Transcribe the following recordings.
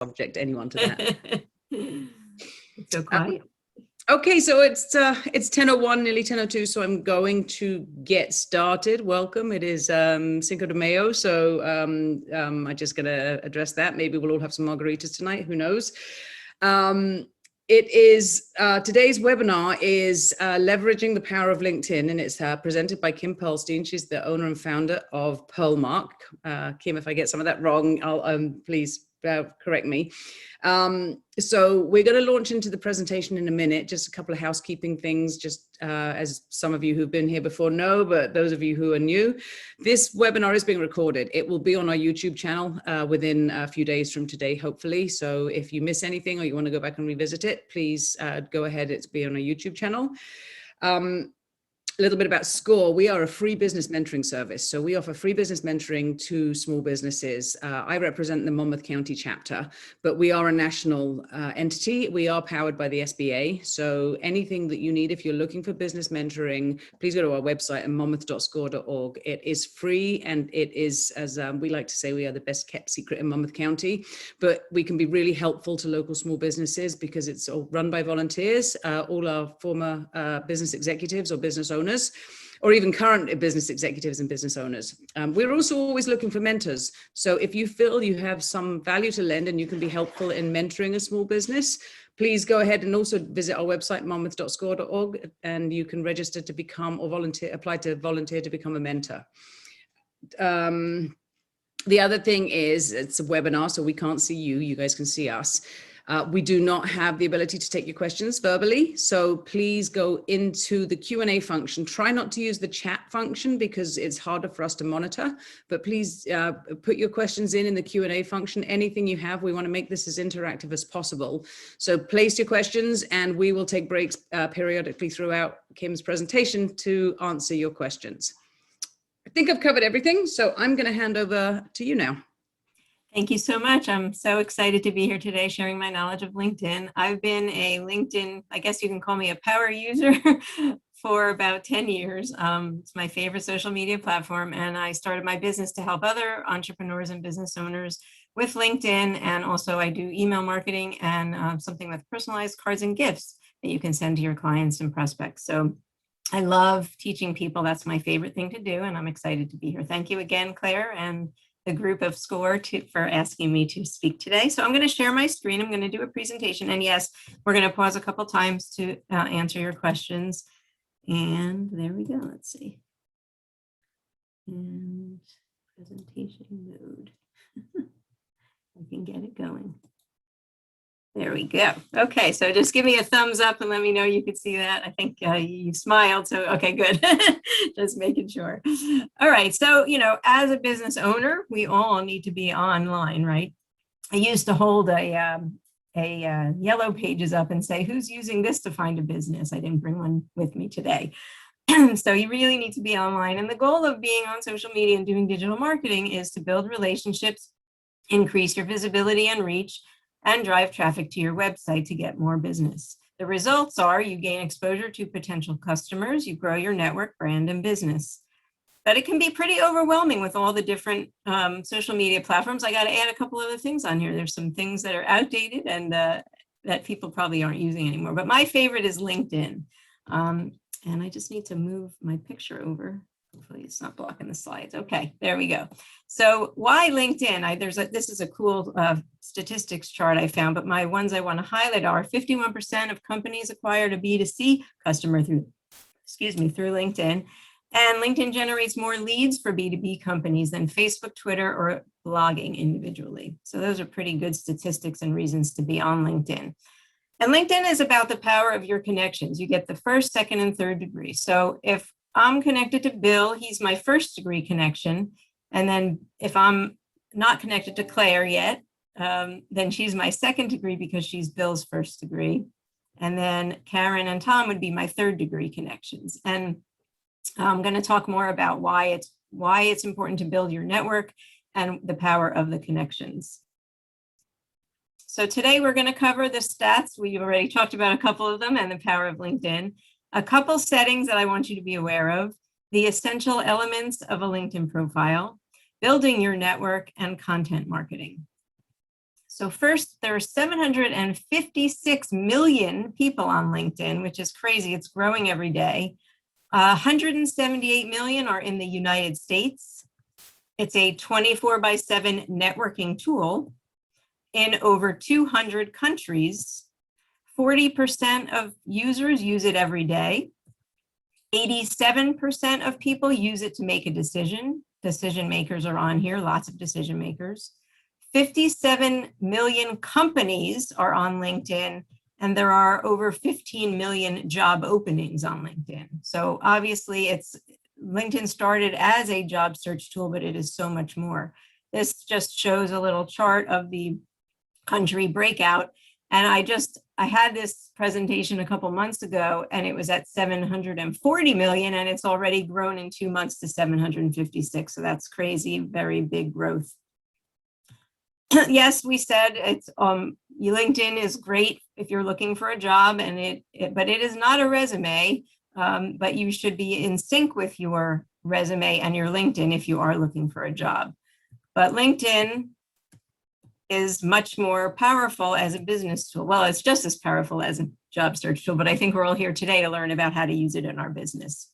subject anyone to that. It's so quiet. Okay, so it's 10:01, nearly 10:02, so I'm going to get started. Welcome. It is Cinco de Mayo, so I'm just going to address that. Maybe we'll all have some margaritas tonight. Who knows? It is today's webinar is leveraging the power of LinkedIn, and it's presented by Kim Pearlstein. She's the owner and founder of Pearlmark. Kim, if I get some of that wrong, I'll please correct me. So we're going to launch into the presentation in a minute. Just a couple of housekeeping things, just as some of you who've been here before know, but those of you who are new, this webinar is being recorded. It will be on our YouTube channel within a few days from today, hopefully. So if you miss anything or you want to go back and revisit it, please go ahead. It's be on our YouTube channel. A little bit about SCORE. We are a free business mentoring service. So we offer free business mentoring to small businesses. I represent the Monmouth County chapter, but we are a national entity. We are powered by the SBA. So anything that you need, if you're looking for business mentoring, please go to our website at monmouth.score.org. It is free, and it is, as we like to say, we are the best kept secret in Monmouth County, but we can be really helpful to local small businesses because it's all run by volunteers, all our former business executives or business owners, or even current business executives and business owners. We're also always looking for mentors. So if you feel you have some value to lend and you can be helpful in mentoring a small business, please go ahead and also visit our website, monmouth.score.org, and you can register to become or apply to volunteer to become a mentor. The other thing is it's a webinar, so we can't see you. You guys can see us. We do not have the ability to take your questions verbally, so please go into the Q&A function. Try not to use the chat function because it's harder for us to monitor, but please put your questions in the Q&A function. Anything you have, we want to make this as interactive as possible. So place your questions and we will take breaks periodically throughout Kim's presentation to answer your questions. I think I've covered everything, so I'm going to hand over to you now. Thank you so much. I'm so excited to be here today sharing my knowledge of LinkedIn. I've been a LinkedIn, I guess you can call me a power user for about 10 years. It's my favorite social media platform, and I started my business to help other entrepreneurs and business owners with LinkedIn. And also I do email marketing and something with personalized cards and gifts that you can send to your clients and prospects. So I love teaching people. That's my favorite thing to do, and I'm excited to be here. Thank you again, Claire, and the group of SCORE for asking me to speak today. So I'm going to share my screen. I'm going to do a presentation. And yes, we're going to pause a couple times to answer your questions. And there we go. Let's see. And presentation mode. I can get it going. There we go. Okay, so just give me a thumbs up and let me know you could see that. I think you smiled, so okay, good. Just making sure. All right, so, as a business owner, we all need to be online, right? I used to hold a yellow pages up and say, who's using this to find a business? I didn't bring one with me today. So you really need to be online. And the goal of being on social media and doing digital marketing is to build relationships, increase your visibility and reach, and drive traffic to your website to get more business. The results are you gain exposure to potential customers, you grow your network, brand, and business. But it can be pretty overwhelming with all the different social media platforms. I got to add a couple other things on here. There's some things that are outdated and that people probably aren't using anymore. But my favorite is LinkedIn. And I just need to move my picture over. Hopefully it's not blocking the slides. Okay, there we go. So why LinkedIn? This is a cool statistics chart I found, but my ones I want to highlight are 51% of companies acquired a B2C customer through LinkedIn. And LinkedIn generates more leads for B2B companies than Facebook, Twitter, or blogging individually. So those are pretty good statistics and reasons to be on LinkedIn. And LinkedIn is about the power of your connections. You get the first, second, and third degree. So if I'm connected to Bill, he's my first degree connection. And then if I'm not connected to Claire yet, then she's my second degree because she's Bill's first degree. And then Karen and Tom would be my third degree connections. And I'm going to talk more about why it's important to build your network and the power of the connections. So today we're going to cover the stats. We've already talked about a couple of them and the power of LinkedIn. A couple settings that I want you to be aware of, the essential elements of a LinkedIn profile, building your network, and content marketing. So first, there are 756 million people on LinkedIn, which is crazy. It's growing every day. 178 million are in the United States. It's a 24/7 networking tool in over 200 countries. 40% of users use it every day. 87% of people use it to make a decision. Decision makers are on here, lots of decision makers. 57 million companies are on LinkedIn, and there are over 15 million job openings on LinkedIn. So obviously LinkedIn started as a job search tool, but it is so much more. This just shows a little chart of the country breakout. And I had this presentation a couple months ago, and it was at 740 million, and it's already grown in 2 months to 756. So that's crazy, very big growth. Yes, we said it's LinkedIn is great if you're looking for a job, but it is not a resume. But you should be in sync with your resume and your LinkedIn if you are looking for a job. But LinkedIn is much more powerful as a business tool. Well, it's just as powerful as a job search tool, but I think we're all here today to learn about how to use it in our business.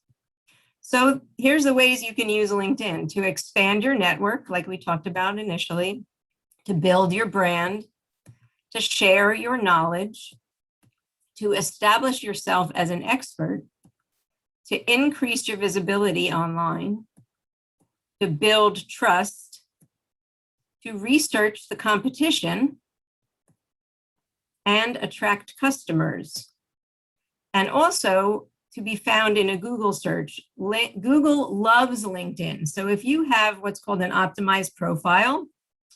So here's the ways you can use LinkedIn: to expand your network, like we talked about initially, to build your brand, to share your knowledge, to establish yourself as an expert, to increase your visibility online, to build trust, to research the competition, and attract customers. And also to be found in a Google search. Google loves LinkedIn. So if you have what's called an optimized profile,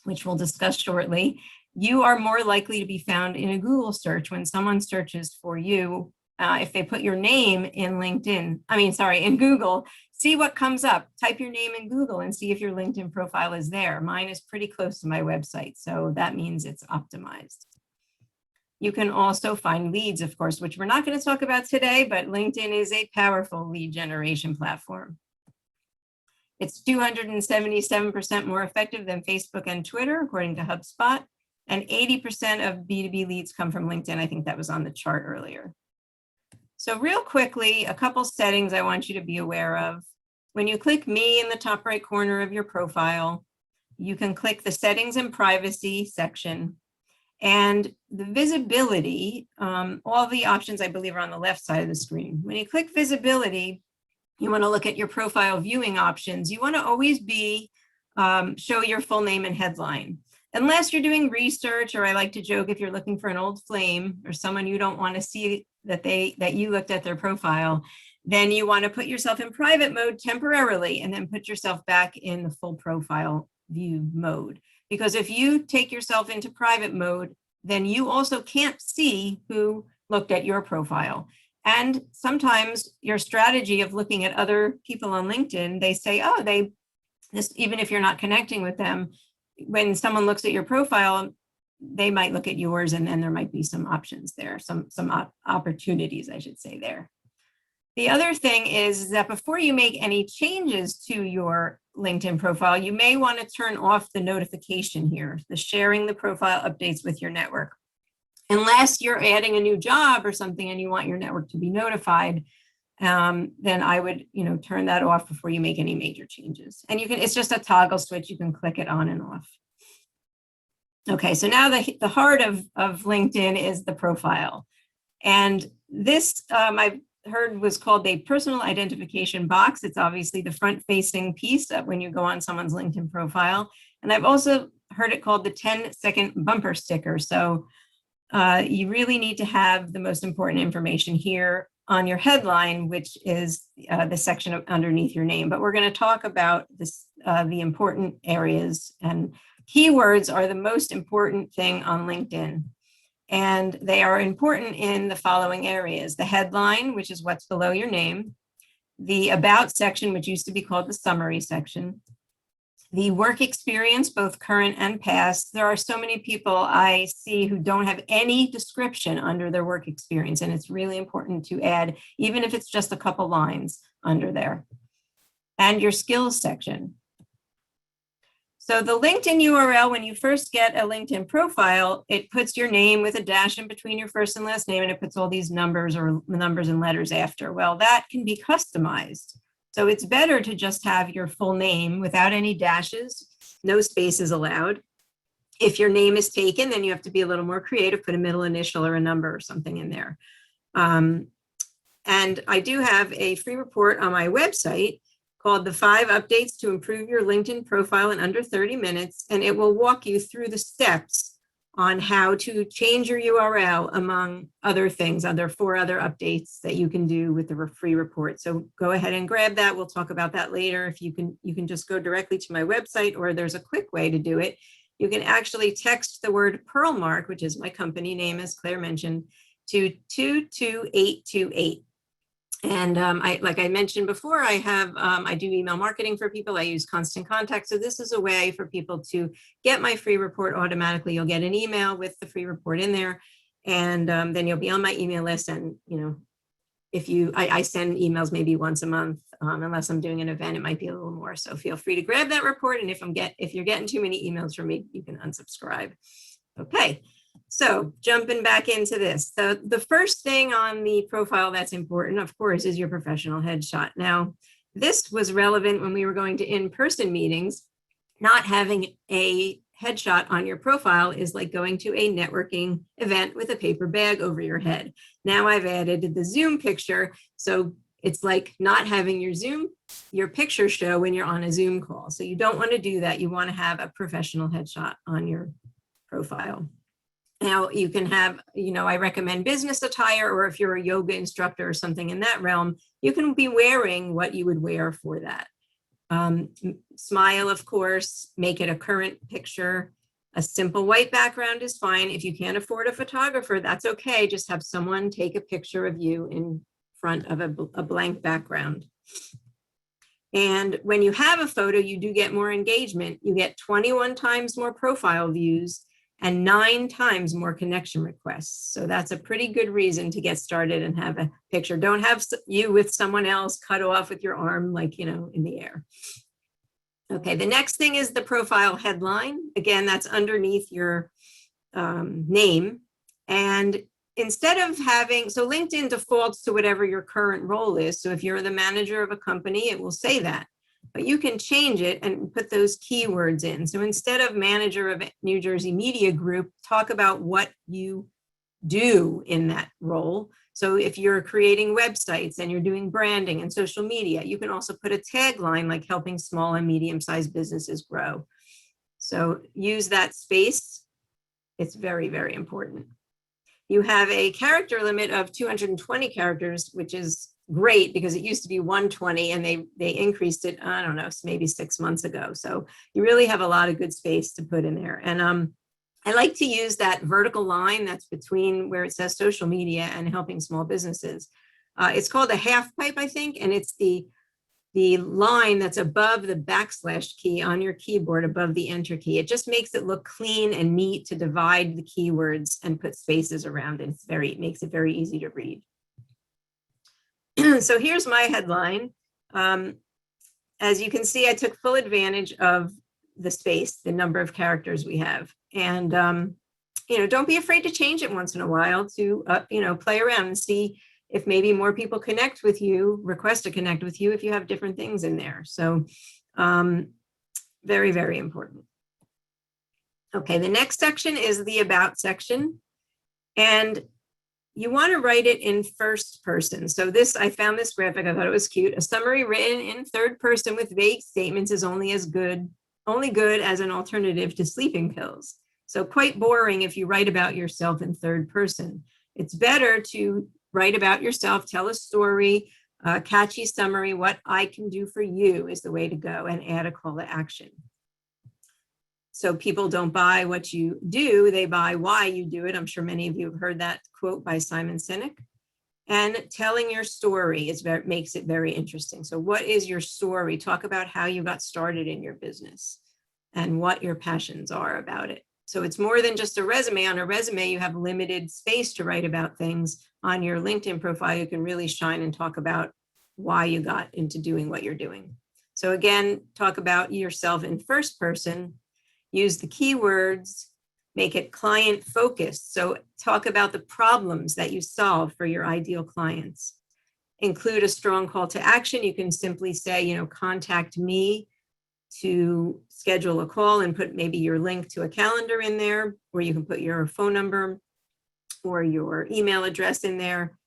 which we'll discuss shortly, you are more likely to be found in a Google search when someone searches for you. If they put your name in in Google, see what comes up. Type your name in Google and see if your LinkedIn profile is there. Mine is pretty close to my website, so that means it's optimized. You can also find leads, of course, which we're not going to talk about today, but LinkedIn is a powerful lead generation platform. It's 277% more effective than Facebook and Twitter, according to HubSpot, and 80% of B2B leads come from LinkedIn. I think that was on the chart earlier. So real quickly, a couple settings I want you to be aware of. When you click me in the top right corner of your profile, you can click the settings and privacy section, and the visibility, all the options I believe are on the left side of the screen. When you click visibility, you want to look at your profile viewing options. You want to always show your full name and headline. Unless you're doing research, or I like to joke, if you're looking for an old flame or someone you don't want to see that you looked at their profile, then you want to put yourself in private mode temporarily and then put yourself back in the full profile view mode. Because if you take yourself into private mode, then you also can't see who looked at your profile. And sometimes your strategy of looking at other people on LinkedIn, they say, oh, even if you're not connecting with them, when someone looks at your profile, they might look at yours, and then there might be some options there, some opportunities, I should say, there. The other thing is that before you make any changes to your LinkedIn profile, you may want to turn off the notification here, the sharing the profile updates with your network. Unless you're adding a new job or something and you want your network to be notified, then I would, turn that off before you make any major changes. And it's just a toggle switch. You can click it on and off. Okay, so now the heart of LinkedIn is the profile. And this I've heard was called a personal identification box. It's obviously the front-facing piece when you go on someone's LinkedIn profile. And I've also heard it called the 10-second bumper sticker. So you really need to have the most important information here on your headline, which is the section underneath your name. But we're going to talk about the important areas, and keywords are the most important thing on LinkedIn. And they are important in the following areas: the headline, which is what's below your name; the about section, which used to be called the summary section; the work experience, both current and past. There are so many people I see who don't have any description under their work experience, and it's really important to add, even if it's just a couple lines under there. And your skills section. So the LinkedIn URL, when you first get a LinkedIn profile, it puts your name with a dash in between your first and last name, and it puts all these numbers or numbers and letters after. Well, that can be customized. So it's better to just have your full name without any dashes, no spaces allowed. If your name is taken, then you have to be a little more creative, put a middle initial or a number or something in there. And I do have a free report on my website called the 5 Updates to Improve Your LinkedIn Profile in Under 30 Minutes. And it will walk you through the steps on how to change your URL, among other things, 4 other updates that you can do with the free report. So go ahead and grab that. We'll talk about that later. If you can just go directly to my website, or there's a quick way to do it. You can actually text the word Pearlmark, which is my company name, as Claire mentioned, to 22828. And like I mentioned before, I do email marketing for people. I use Constant Contact. So this is a way for people to get my free report automatically. You'll get an email with the free report in there, and then you'll be on my email list. And I send emails maybe once a month, unless I'm doing an event, it might be a little more. So feel free to grab that report. And if you're getting too many emails from me, you can unsubscribe. Okay. So jumping back into this, the first thing on the profile that's important, of course, is your professional headshot. Now, this was relevant when we were going to in-person meetings. Not having a headshot on your profile is like going to a networking event with a paper bag over your head. Now I've added the Zoom picture, so it's like not having your picture show when you're on a Zoom call. So you don't want to do that. You want to have a professional headshot on your profile. Now you can have, I recommend business attire, or if you're a yoga instructor or something in that realm, you can be wearing what you would wear for that. Smile, of course, make it a current picture. A simple white background is fine. If you can't afford a photographer, that's okay. Just have someone take a picture of you in front of a blank background. And when you have a photo, you do get more engagement. You get 21 times more profile views and 9 times more connection requests. So that's a pretty good reason to get started and have a picture. Don't have you with someone else cut off with your arm, like, in the air. Okay, the next thing is the profile headline. Again, that's underneath your name. And instead of so LinkedIn defaults to whatever your current role is. So if you're the manager of a company, it will say that. But you can change it and put those keywords in. So instead of manager of New Jersey Media Group, talk about what you do in that role. So if you're creating websites and you're doing branding and social media, you can also put a tagline like helping small and medium-sized businesses grow. So use that space. It's very, very important. You have a character limit of 220 characters, which is great because it used to be 120 and they increased it, I don't know, maybe 6 months ago. So you really have a lot of good space to put in there. And I like to use that vertical line that's between where it says social media and helping small businesses. It's called a half pipe, I think, and it's the line that's above the backslash key on your keyboard, above the enter key. It just makes it look clean and neat to divide the keywords and put spaces around it. It makes it very easy to read. So here's my headline. As you can see, I took full advantage of the space, the number of characters we have. And, don't be afraid to change it once in a while to, play around and see if maybe more people connect with you, request to connect with you if you have different things in there. So very, very important. Okay, the next section is the about section. And you want to write it in first person. So I found this graphic, I thought it was cute. A summary written in third person with vague statements is only good as an alternative to sleeping pills. So quite boring if you write about yourself in third person. It's better to write about yourself, tell a story, catchy summary, what I can do for you is the way to go, and add a call to action. So people don't buy what you do, they buy why you do it. I'm sure many of you have heard that quote by Simon Sinek. And telling your story makes it very interesting. So what is your story? Talk about how you got started in your business and what your passions are about it. So it's more than just a resume. On a resume, you have limited space to write about things. On your LinkedIn profile, you can really shine and talk about why you got into doing what you're doing. So again, talk about yourself in first person, use the keywords, make it client focused. So talk about the problems that you solve for your ideal clients. Include a strong call to action. You can simply say, contact me to schedule a call and put maybe your link to a calendar in there, or you can put your phone number or your email address in there.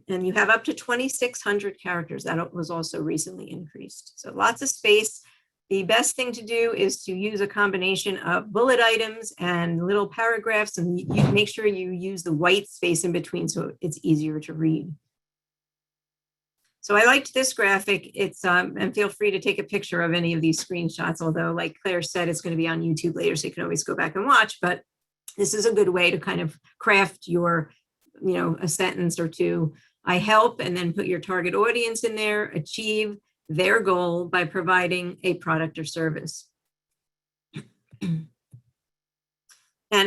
And you have up to 2,600 characters. That was also recently increased. So lots of space. The best thing to do is to use a combination of bullet items and little paragraphs, and you make sure you use the white space in between so it's easier to read. So I liked this graphic. It's and feel free to take a picture of any of these screenshots, although like Claire said, it's going to be on YouTube later, so you can always go back and watch. But this is a good way to kind of craft your, a sentence or two. I help, and then put your target audience in there, achieve their goal by providing a product or service. And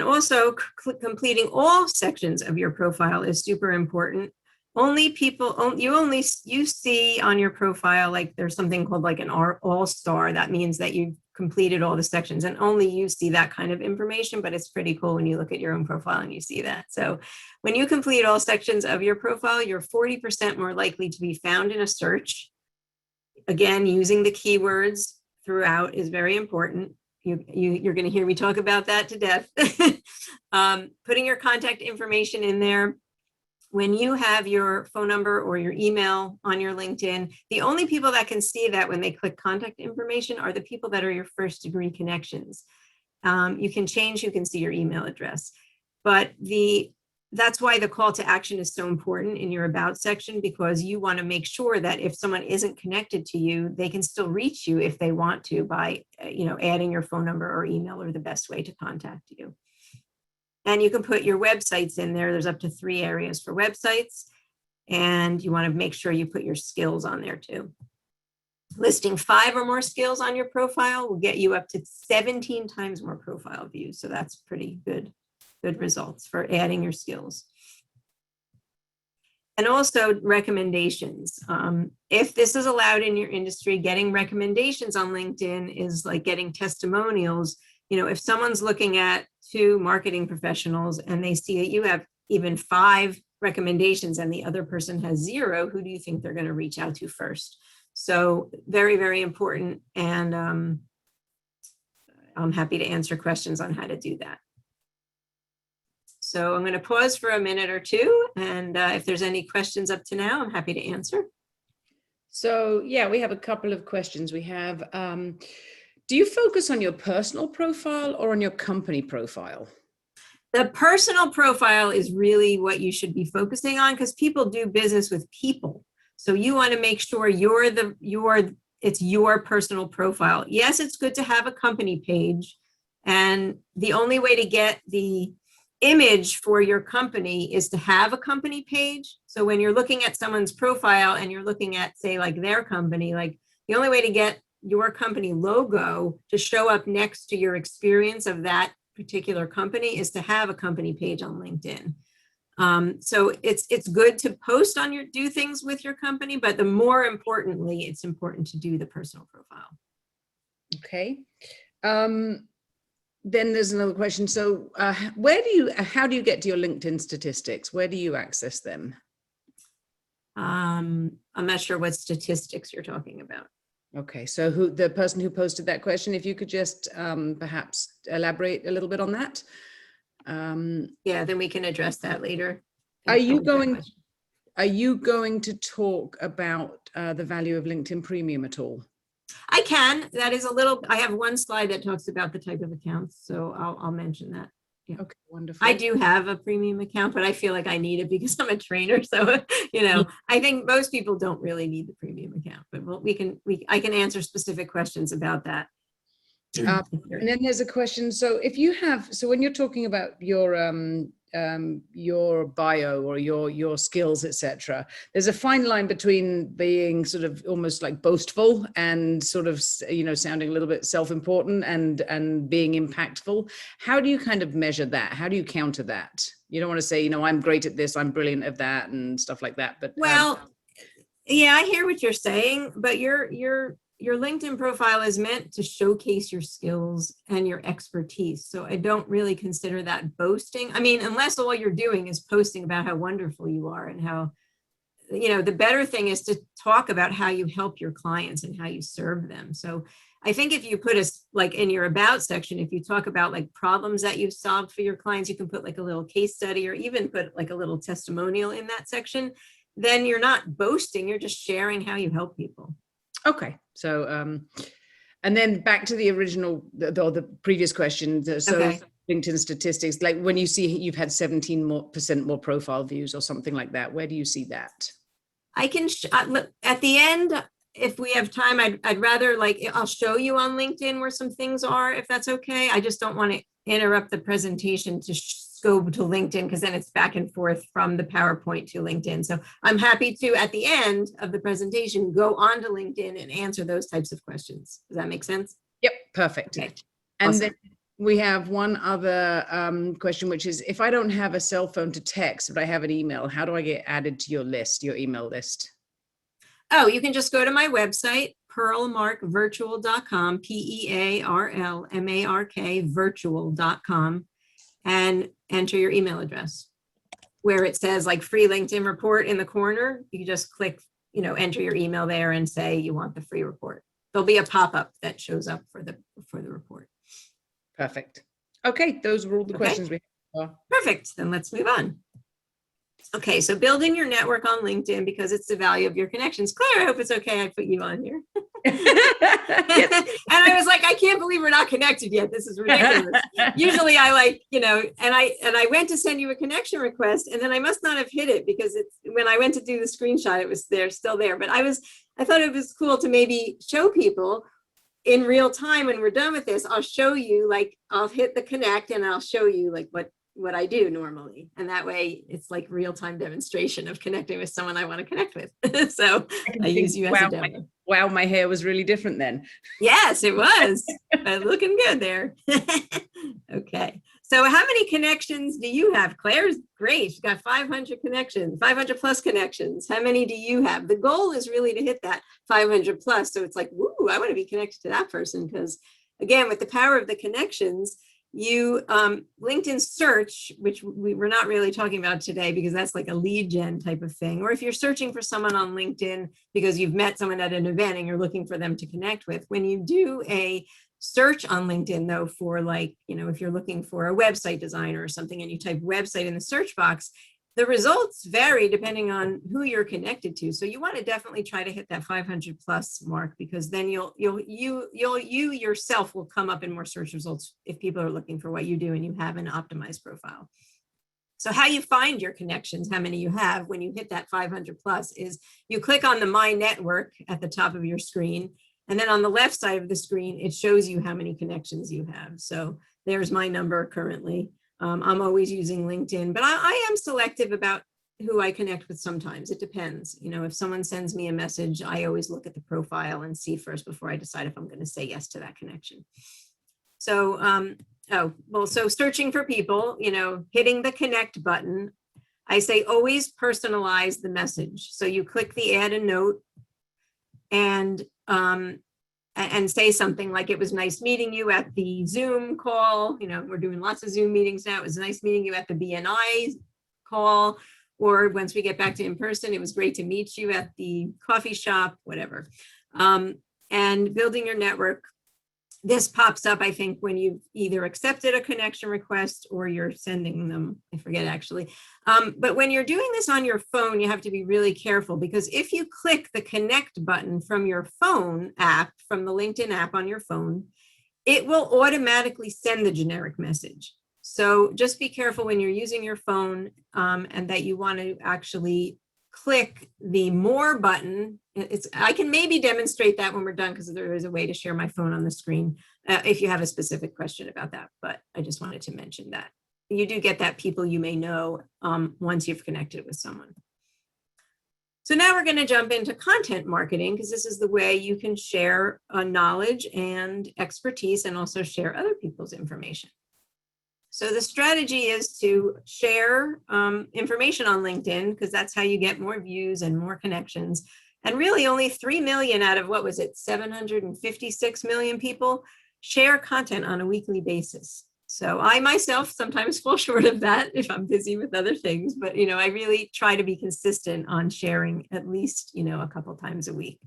also completing all sections of your profile is super important. You see on your profile, like there's something called like an all-star. That means that you've completed all the sections, and only you see that kind of information, but it's pretty cool when you look at your own profile and you see that. So when you complete all sections of your profile, you're 40% more likely to be found in a search. Again, using the keywords throughout is very important. You're going to hear me talk about that to death. Putting your contact information in there. When you have your phone number or your email on your LinkedIn, the only people that can see that when they click contact information are the people that are your first degree connections. You can change who can see your email address, but that's why the call to action is so important in your about section, because you want to make sure that if someone isn't connected to you, they can still reach you if they want to by, adding your phone number or email or the best way to contact you. And you can put your websites in there. There's up to 3 areas for websites, and you want to make sure you put your skills on there too. Listing 5 or more skills on your profile will get you up to 17 times more profile views. So that's pretty good results for adding your skills. And also recommendations. If this is allowed in your industry, getting recommendations on LinkedIn is like getting testimonials. If someone's looking at 2 marketing professionals and they see that you have even 5 recommendations and the other person has 0, who do you think they're going to reach out to first? So very, very important. And I'm happy to answer questions on how to do that. So I'm going to pause for a minute or 2. And if there's any questions up to now, I'm happy to answer. So yeah, we have a couple of questions. We have, do you focus on your personal profile or on your company profile? The personal profile is really what you should be focusing on, because people do business with people. So you want to make sure it's your personal profile. Yes, it's good to have a company page. And the only way to get the image for your company is to have a company page. So when you're looking at someone's profile and you're looking at, say, like their company, like the only way to get your company logo to show up next to your experience of that particular company is to have a company page on LinkedIn. So it's good to post on do things with your company, but the more importantly, it's important to do the personal profile. Okay. Then there's another question. So how do you get to your LinkedIn statistics? Where do you access them? I'm not sure what statistics you're talking about. Okay, so the person who posted that question, if you could just perhaps elaborate a little bit on that. Yeah, then we can address that later. Are you going to talk about the value of LinkedIn Premium at all? I can. I have one slide that talks about the type of accounts, so I'll mention that. Yeah. Okay, wonderful. I do have a premium account, but I feel like I need it because I'm a trainer. So, I think most people don't really need the premium account, but I can answer specific questions about that. And then there's a question. So when you're talking about your bio or your skills, etc., there's a fine line between being sort of almost like boastful and sort of, sounding a little bit self-important and being impactful. How do you kind of measure that? How do you counter that? You don't want to say, I'm great at this, I'm brilliant at that and stuff like that. But yeah, I hear what you're saying, but you're your LinkedIn profile is meant to showcase your skills and your expertise. So I don't really consider that boasting. I mean, unless all you're doing is posting about how wonderful you are and how, the better thing is to talk about how you help your clients and how you serve them. So I think if you put like in your about section, if you talk about like problems that you've solved for your clients, you can put like a little case study or even put like a little testimonial in that section. Then you're not boasting, you're just sharing how you help people. Okay. So, and then back to the original, the previous question. So Okay. LinkedIn statistics, like when you see you've had 17% more profile views or something like that, where do you see that? I can, at the end, if we have time, I'd rather I'll show you on LinkedIn where some things are, if that's okay. I just don't want to interrupt the presentation to go to LinkedIn because then it's back and forth from the PowerPoint to LinkedIn. So I'm happy to, at the end of the presentation, go on to LinkedIn and answer those types of questions. Does that make sense? Yep, perfect. Okay. And Awesome. then we have one other question, which is, if I don't have a cell phone to text, but I have an email, how do I get added to your list, your email list? Oh, you can just go to my website, pearlmarkvirtual.com, PEARLMARK virtual.com, and enter your email address. Where it says like free LinkedIn report in the corner, you just click, enter your email there and say you want the free report. There'll be a pop-up that shows up for the report. Perfect. Okay, those were all the questions we have. Perfect. Then let's move on. Okay, so building your network on LinkedIn because it's the value of your connections. Claire, I hope it's okay I put you on here. And I was like, I can't believe we're not connected yet. This is ridiculous. Usually I and I went to send you a connection request and then I must not have hit it because when I went to do the screenshot, it was still there. But I thought it was cool to maybe show people in real time when we're done with this. I'll show you, I'll hit the connect and I'll show you what I do normally. And that way it's like real-time demonstration of connecting with someone I want to connect with. So I use you as a demo. Wow, my hair was really different then. Yes, it was. Looking good there. Okay. So how many connections do you have? Claire's great. She's got 500 connections, 500 plus connections. How many do you have? The goal is really to hit that 500 plus. So it's like, woo, I want to be connected to that person because again, with the power of the connections, LinkedIn search, which we're not really talking about today because that's like a lead gen type of thing. Or if you're searching for someone on LinkedIn because you've met someone at an event and you're looking for them to connect with, when you do a search on LinkedIn though, for if you're looking for a website designer or something and you type website in the search box, the results vary depending on who you're connected to. So you want to definitely try to hit that 500 plus mark because then you yourself will come up in more search results if people are looking for what you do and you have an optimized profile. So how you find your connections, how many you have when you hit that 500 plus is you click on the My Network at the top of your screen. And then on the left side of the screen, it shows you how many connections you have. So there's my number currently. I'm always using LinkedIn, but I am selective about who I connect with sometimes. It depends. If someone sends me a message, I always look at the profile and see first before I decide if I'm going to say yes to that connection. So, so searching for people, hitting the connect button, I say always personalize the message. So you click the add a note and say something like, it was nice meeting you at the Zoom call. We're doing lots of Zoom meetings now. It was nice meeting you at the BNI call. Or once we get back to in person, it was great to meet you at the coffee shop, whatever. And building your network. This pops up, I think, when you've either accepted a connection request or you're sending them. I forget actually. But when you're doing this on your phone, you have to be really careful because if you click the connect button from your phone app, from the LinkedIn app on your phone, it will automatically send the generic message. So just be careful when you're using your phone and that you want to actually click the more button. I can maybe demonstrate that when we're done because there is a way to share my phone on the screen if you have a specific question about that, but I just wanted to mention that. You do get that people you may know once you've connected with someone. So now we're going to jump into content marketing because this is the way you can share knowledge and expertise and also share other people's information. So the strategy is to share information on LinkedIn because that's how you get more views and more connections. And really only 3 million out of, what was it, 756 million people share content on a weekly basis. So I myself sometimes fall short of that if I'm busy with other things, but I really try to be consistent on sharing at least, a couple times a week.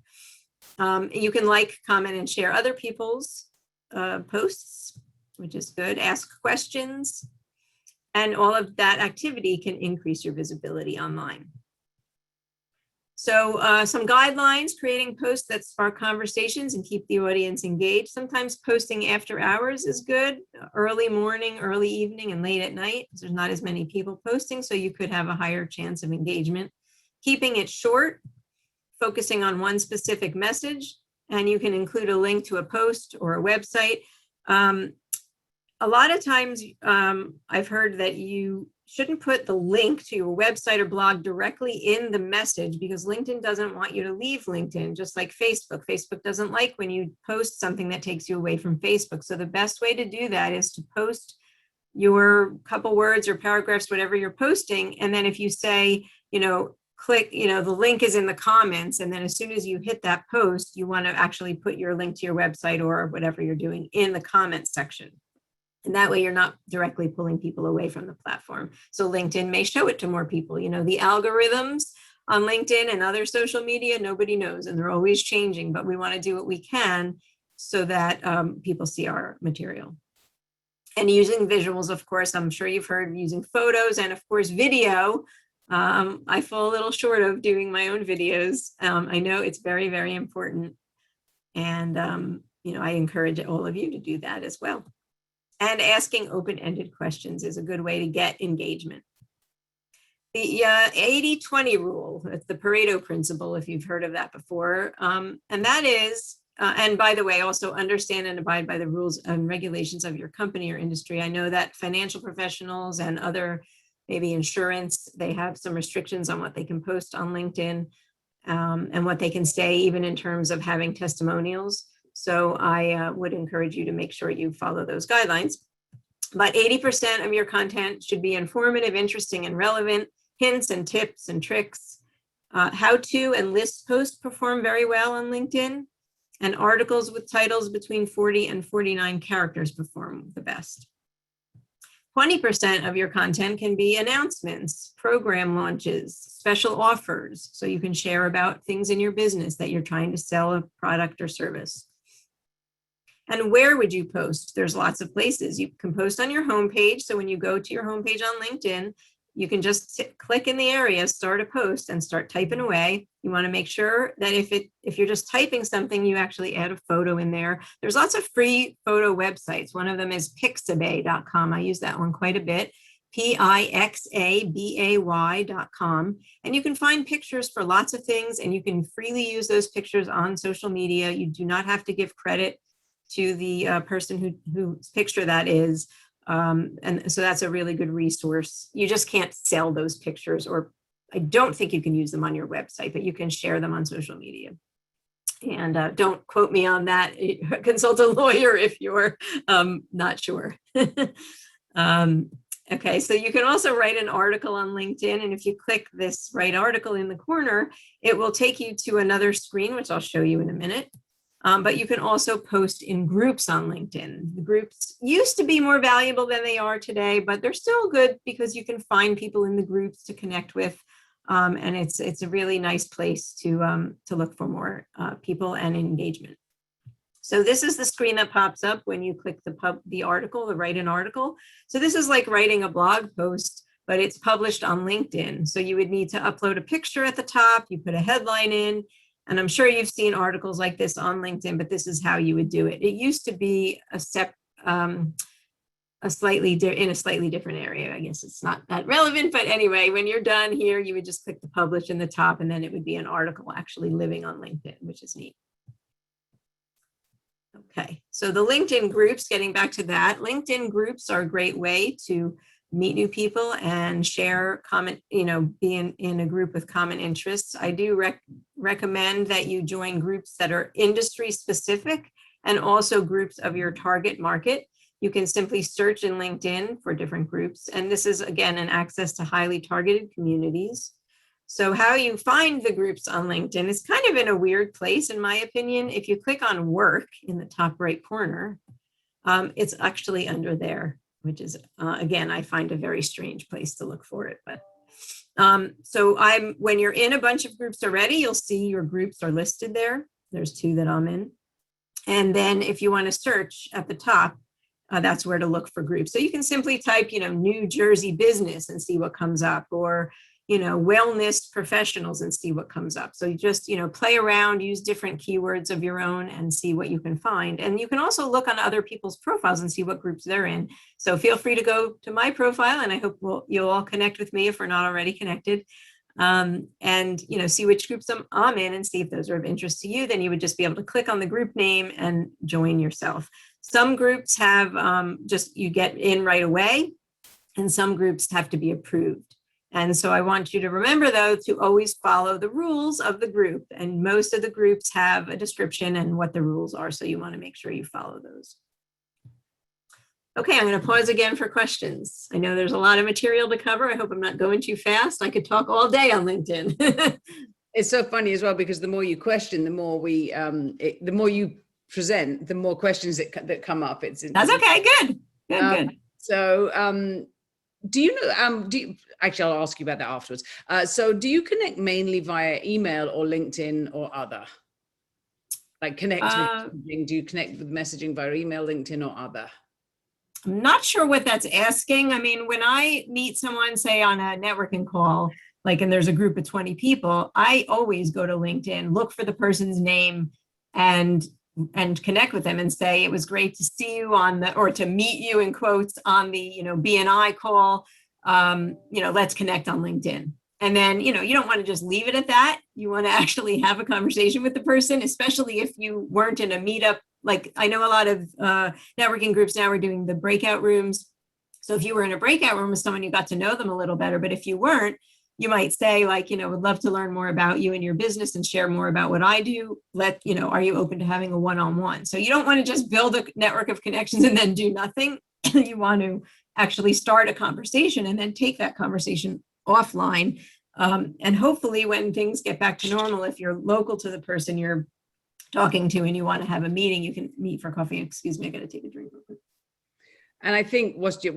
You can like, comment, and share other people's posts, which is good. Ask questions, and all of that activity can increase your visibility online. So some guidelines: creating posts that spark conversations and keep the audience engaged. Sometimes posting after hours is good, early morning, early evening, and late at night. There's not as many people posting, so you could have a higher chance of engagement. Keeping it short, focusing on one specific message, and you can include a link to a post or a website. A lot of times I've heard that you shouldn't put the link to your website or blog directly in the message, because LinkedIn doesn't want you to leave LinkedIn, just like Facebook. Facebook doesn't like when you post something that takes you away from Facebook. So the best way to do that is to post your couple words or paragraphs, whatever you're posting. And then if you say, click, the link is in the comments. And then as soon as you hit that post, you want to actually put your link to your website or whatever you're doing in the comments section. And that way you're not directly pulling people away from the platform. So LinkedIn may show it to more people. The algorithms on LinkedIn and other social media, nobody knows, and they're always changing, but we want to do what we can so that people see our material. And using visuals, of course, I'm sure you've heard using photos and of course video. I fall a little short of doing my own videos. I know it's very, very important. And, I encourage all of you to do that as well. And asking open-ended questions is a good way to get engagement. The 80-20 rule, it's the Pareto principle, if you've heard of that before. And that is, and by the way, also understand and abide by the rules and regulations of your company or industry. I know that financial professionals and other, maybe insurance, they have some restrictions on what they can post on LinkedIn and what they can say, even in terms of having testimonials. So I would encourage you to make sure you follow those guidelines. But 80% of your content should be informative, interesting, and relevant. Hints and tips and tricks. How-to and list posts perform very well on LinkedIn. And articles with titles between 40 and 49 characters perform the best. 20% of your content can be announcements, program launches, special offers. So you can share about things in your business that you're trying to sell a product or service. And where would you post? There's lots of places. You can post on your homepage. So when you go to your homepage on LinkedIn, you can just click in the area, start a post, and start typing away. You want to make sure that if you're just typing something, you actually add a photo in there. There's lots of free photo websites. One of them is pixabay.com. I use that one quite a bit. pixabay.com. And you can find pictures for lots of things, and you can freely use those pictures on social media. You do not have to give credit to the person whose picture that is. And so that's a really good resource. You just can't sell those pictures, or I don't think you can use them on your website, but you can share them on social media. And don't quote me on that. Consult a lawyer if you're not sure. Okay, so you can also write an article on LinkedIn. And if you click this write article in the corner, it will take you to another screen, which I'll show you in a minute. But you can also post in groups on LinkedIn. The groups used to be more valuable than they are today, but they're still good because you can find people in the groups to connect with. And it's a really nice place to look for more people and engagement. So this is the screen that pops up when you click the article, the write an article. So this is like writing a blog post, but it's published on LinkedIn. So you would need to upload a picture at the top, you put a headline in, and I'm sure you've seen articles like this on LinkedIn, but this is how you would do it. It used to be in a slightly different area. I guess it's not that relevant, but anyway, when you're done here, you would just click the publish in the top, and then it would be an article actually living on LinkedIn, which is neat. Okay, so the LinkedIn groups, getting back to that, LinkedIn groups are a great way to meet new people and share comment, be in a group with common interests. I do recommend that you join groups that are industry specific and also groups of your target market. You can simply search in LinkedIn for different groups. And this is, again, an access to highly targeted communities. So how you find the groups on LinkedIn is kind of in a weird place, in my opinion. If you click on work in the top right corner, it's actually under there, which is, again, I find a very strange place to look for it. But so when you're in a bunch of groups already, you'll see your groups are listed there. There's 2 that I'm in. And then if you want to search at the top, that's where to look for groups. So you can simply type, New Jersey business and see what comes up, or, wellness professionals and see what comes up. So you just, play around, use different keywords of your own and see what you can find. And you can also look on other people's profiles and see what groups they're in. So feel free to go to my profile, and I hope you'll all connect with me if we're not already connected. And see which groups I'm in and see if those are of interest to you. Then you would just be able to click on the group name and join yourself. Some groups have you get in right away, and some groups have to be approved. And so I want you to remember, though, to always follow the rules of the group. And most of the groups have a description and what the rules are. So you want to make sure you follow those. Okay, I'm going to pause again for questions. I know there's a lot of material to cover. I hope I'm not going too fast. I could talk all day on LinkedIn. It's so funny as well, because the more you question, the more the more you present, the more questions that come up. That's okay. Good. Good. So, do you know? Actually, I'll ask you about that afterwards. So, do you connect mainly via email or LinkedIn or other? Like connect with messaging? Do you connect with messaging via email, LinkedIn, or other? I'm not sure what that's asking. I mean, when I meet someone, say on a networking call, and there's a group of 20 people, I always go to LinkedIn, look for the person's name and connect with them and say, it was great to see you or to meet you in quotes on the, BNI call. Let's connect on LinkedIn. And then, you don't want to just leave it at that. You want to actually have a conversation with the person, especially if you weren't in a meetup. Like I know a lot of networking groups now are doing the breakout rooms. So if you were in a breakout room with someone, you got to know them a little better. But if you weren't, you might say would love to learn more about you and your business and share more about what I do. Are you open to having a one-on-one? So you don't want to just build a network of connections and then do nothing. You want to actually start a conversation and then take that conversation offline. And hopefully when things get back to normal, if you're local to the person you're talking to and you want to have a meeting, you can meet for coffee. Excuse me, I got to take a drink real quick. And I think what you're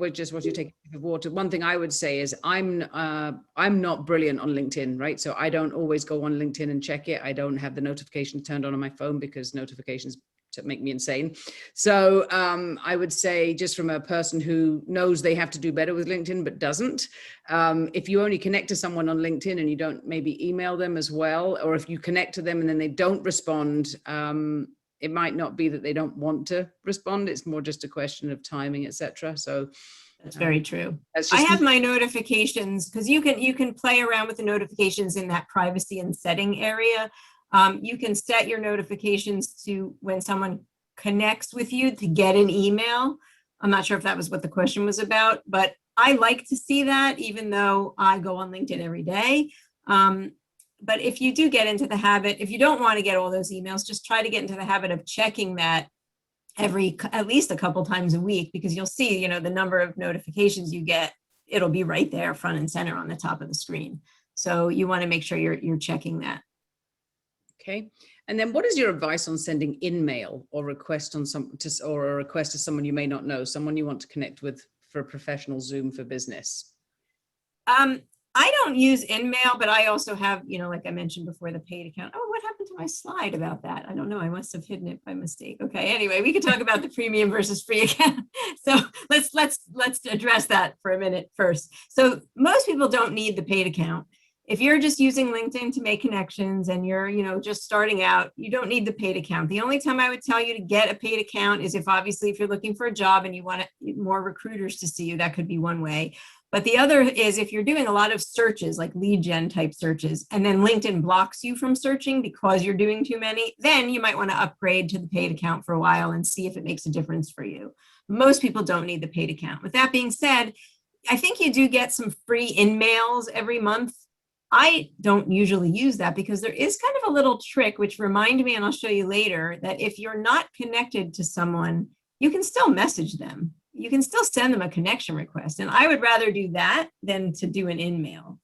taking of water. One thing I would say is I'm not brilliant on LinkedIn, right? So I don't always go on LinkedIn and check it. I don't have the notifications turned on my phone because notifications make me insane. So I would say, just from a person who knows they have to do better with LinkedIn but doesn't, if you only connect to someone on LinkedIn and you don't maybe email them as well, or if you connect to them and then they don't respond, it might not be that they don't want to respond. It's more just a question of timing, etc. So that's very true. I have my notifications, because you can play around with the notifications in that privacy and setting area. You can set your notifications to when someone connects with you to get an email. I'm not sure if that was what the question was about, but I like to see that, even though I go on LinkedIn every day. But if you do get into the habit, if you don't want to get all those emails, just try to get into the habit of checking that at least a couple times a week, because you'll see, the number of notifications you get, it'll be right there front and center on the top of the screen. So you want to make sure you're checking that. Okay. And then what is your advice on sending InMail or request or a request to someone you may not know, someone you want to connect with for a professional Zoom for business? I don't use InMail, but I also have, like I mentioned before, the paid account. Oh, what happened to my slide about that? I don't know. I must have hidden it by mistake. Okay. Anyway, we could talk about the premium versus free account. So let's address that for a minute first. So most people don't need the paid account. If you're just using LinkedIn to make connections and you're, just starting out, you don't need the paid account. The only time I would tell you to get a paid account is if you're looking for a job and you want more recruiters to see you. That could be one way. But the other is if you're doing a lot of searches, like lead gen type searches, and then LinkedIn blocks you from searching because you're doing too many, then you might want to upgrade to the paid account for a while and see if it makes a difference for you. Most people don't need the paid account. With that being said, I think you do get some free InMails every month. I don't usually use that because there is kind of a little trick, which reminded me, and I'll show you later, that if you're not connected to someone, you can still message them. You can still send them a connection request. And I would rather do that than to do an InMail.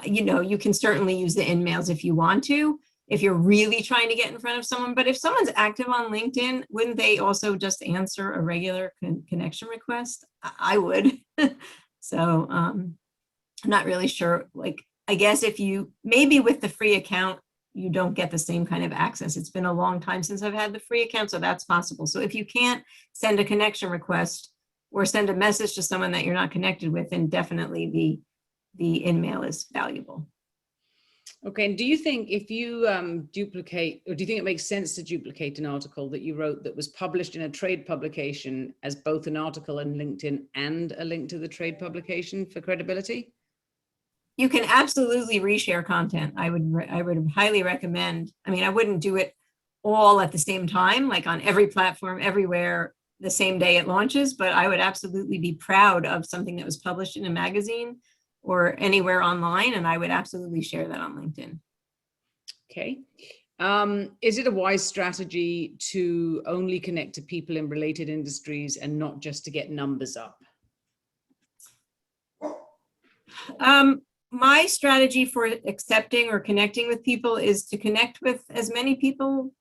you can certainly use the Inmails if you want to, if you're really trying to get in front of someone. But if someone's active on LinkedIn, wouldn't they also just answer a regular connection request? I would. So I'm not really sure. Like, I guess if you, maybe with the free account, you don't get the same kind of access. It's been a long time since I've had the free account, so that's possible. So if you can't send a connection request or send a message to someone that you're not connected with, then definitely the InMail is valuable. Okay, and do you think if you duplicate, or do you think it makes sense to duplicate an article that you wrote that was published in a trade publication as both an article in LinkedIn and a link to the trade publication for credibility? You can absolutely reshare content. I would highly recommend. I mean, I wouldn't do it all at the same time, like on every platform, everywhere, the same day it launches, but I would absolutely be proud of something that was published in a magazine or anywhere online, and I would absolutely share that on LinkedIn. Okay. Is it a wise strategy to only connect to people in related industries and not just to get numbers up? My strategy for accepting or connecting with people is to connect with as many people,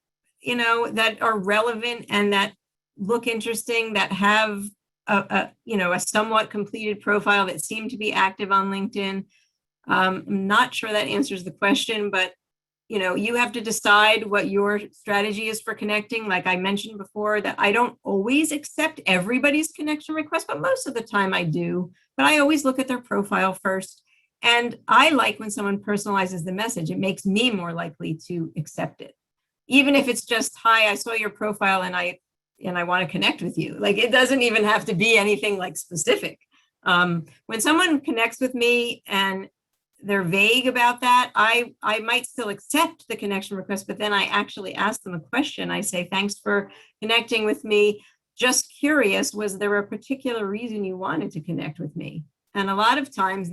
that are relevant and that look interesting, that have a somewhat completed profile, that seem to be active on LinkedIn. I'm not sure that answers the question, but you have to decide what your strategy is for connecting. Like I mentioned before, that I don't always accept everybody's connection request, but most of the time I do. But I always look at their profile first. And I like when someone personalizes the message. It makes me more likely to accept it. Even if it's just, hi, I saw your profile and I want to connect with you. Like, it doesn't even have to be anything like specific. When someone connects with me and they're vague about that, I might still accept the connection request, but then I actually ask them a question. I say, thanks for connecting with me. Just curious, was there a particular reason you wanted to connect with me? And a lot of times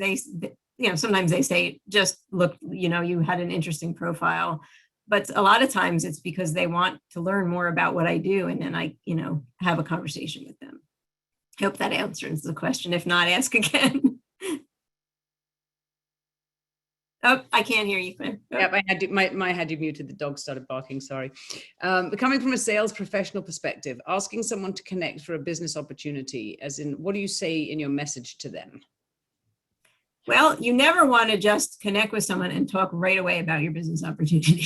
sometimes they say, just look, you had an interesting profile. But a lot of times it's because they want to learn more about what I do. And then I, have a conversation with them. I hope that answers the question. If not, ask again. Oh, I can't hear you, Claire. Oh. Yeah, I had you muted. The dog started barking, sorry. Coming from a sales professional perspective, asking someone to connect for a business opportunity, as in, what do you say in your message to them? Well, you never want to just connect with someone and talk right away about your business opportunity.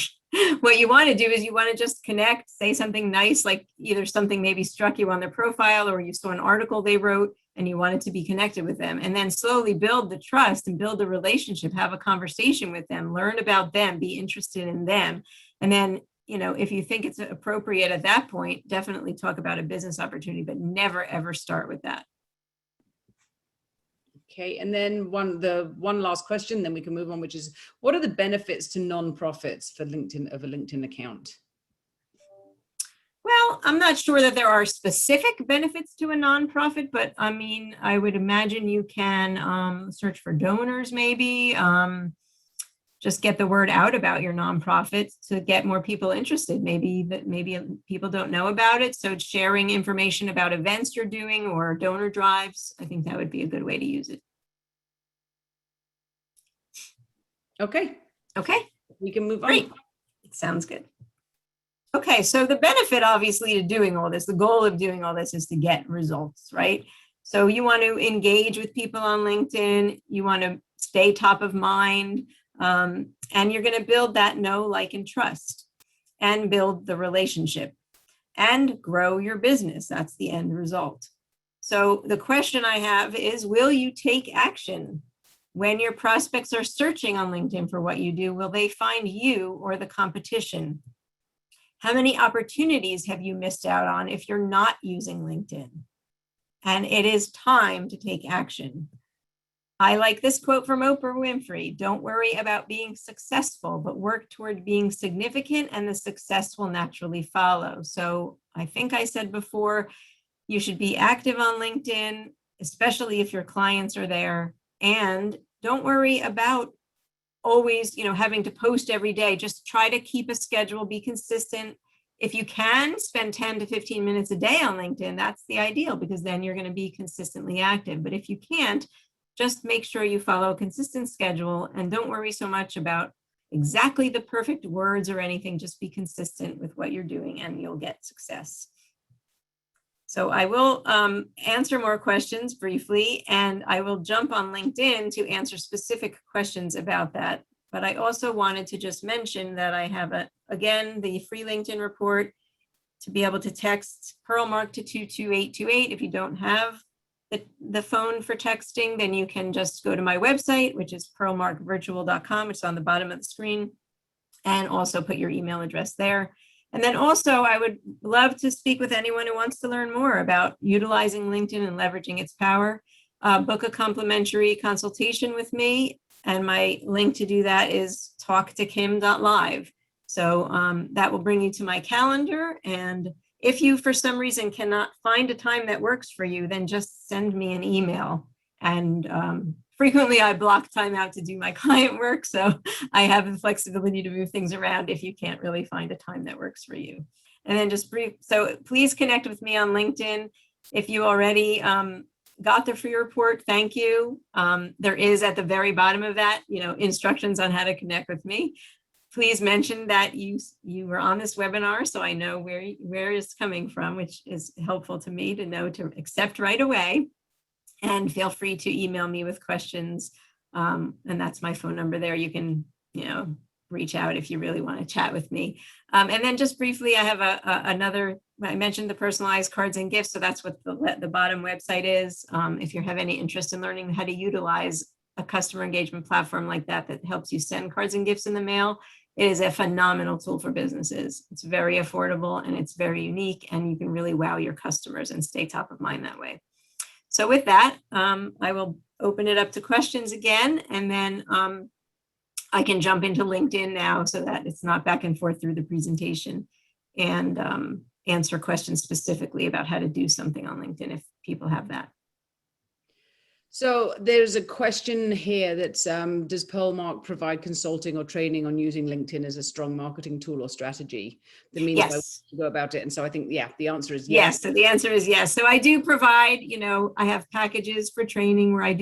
What you want to do is you want to just connect, say something nice, like either something maybe struck you on their profile or you saw an article they wrote and you wanted to be connected with them, and then slowly build the trust and build the relationship, have a conversation with them, learn about them, be interested in them. And then, if you think it's appropriate at that point, definitely talk about a business opportunity, but never, ever start with that. Okay, and then the one last question, then we can move on, which is, what are the benefits to nonprofits for LinkedIn of a LinkedIn account? Well, I'm not sure that there are specific benefits to a nonprofit, but I mean, I would imagine you can search for donors, maybe just get the word out about your nonprofit to get more people interested. Maybe people don't know about it. So sharing information about events you're doing or donor drives, I think that would be a good way to use it. Okay. Okay. We can move on. Great. It sounds good. Okay, so the benefit, obviously, to doing all this, the goal of doing all this is to get results, right? So you want to engage with people on LinkedIn. You want to stay top of mind. And you're going to build that know, like, and trust, and build the relationship and grow your business. That's the end result. So the question I have is, will you take action? When your prospects are searching on LinkedIn for what you do, will they find you or the competition? How many opportunities have you missed out on if you're not using LinkedIn? And it is time to take action. I like this quote from Oprah Winfrey: don't worry about being successful, but work toward being significant, and the success will naturally follow. So I think I said before, you should be active on LinkedIn, especially if your clients are there. And don't worry about always, having to post every day. Just try to keep a schedule, be consistent. If you can spend 10 to 15 minutes a day on LinkedIn, that's the ideal, because then you're going to be consistently active. But if you can't, just make sure you follow a consistent schedule and don't worry so much about exactly the perfect words or anything. Just be consistent with what you're doing and you'll get success. So I will answer more questions briefly, and I will jump on LinkedIn to answer specific questions about that. But I also wanted to just mention that I have, again, the free LinkedIn report to be able to text Pearlmark to 22828. If you don't have the phone for texting, then you can just go to my website, which is pearlmarkvirtual.com, which is on the bottom of the screen, and also put your email address there. And then also, I would love to speak with anyone who wants to learn more about utilizing LinkedIn and leveraging its power. Book a complimentary consultation with me. And my link to do that is talktokim.live. So that will bring you to my calendar. And if you, for some reason, cannot find a time that works for you, then just send me an email. And frequently I block time out to do my client work. So I have the flexibility to move things around if you can't really find a time that works for you. And then just brief, so please connect with me on LinkedIn. If you already got the free report, thank you. There is at the very bottom of that, instructions on how to connect with me. Please mention that you were on this webinar, so I know where it's coming from, which is helpful to me to know to accept right away. And feel free to email me with questions. And that's my phone number there. You can, reach out if you really want to chat with me. And then just briefly, I have another, I mentioned the personalized cards and gifts. So that's what the bottom website is. If you have any interest in learning how to utilize a customer engagement platform like that helps you send cards and gifts in the mail, it is a phenomenal tool for businesses. It's very affordable and it's very unique, and you can really wow your customers and stay top of mind that way. So with that, I will open it up to questions again, and then I can jump into LinkedIn now so that it's not back and forth through the presentation, and answer questions specifically about how to do something on LinkedIn if people have that. So there's a question here that's, does Pearlmark provide consulting or training on using LinkedIn as a strong marketing tool or strategy? That means Yes. I go about it. And so I think, yeah, the answer is Yes. yes. So the answer is yes. So I do provide, I have packages for training where I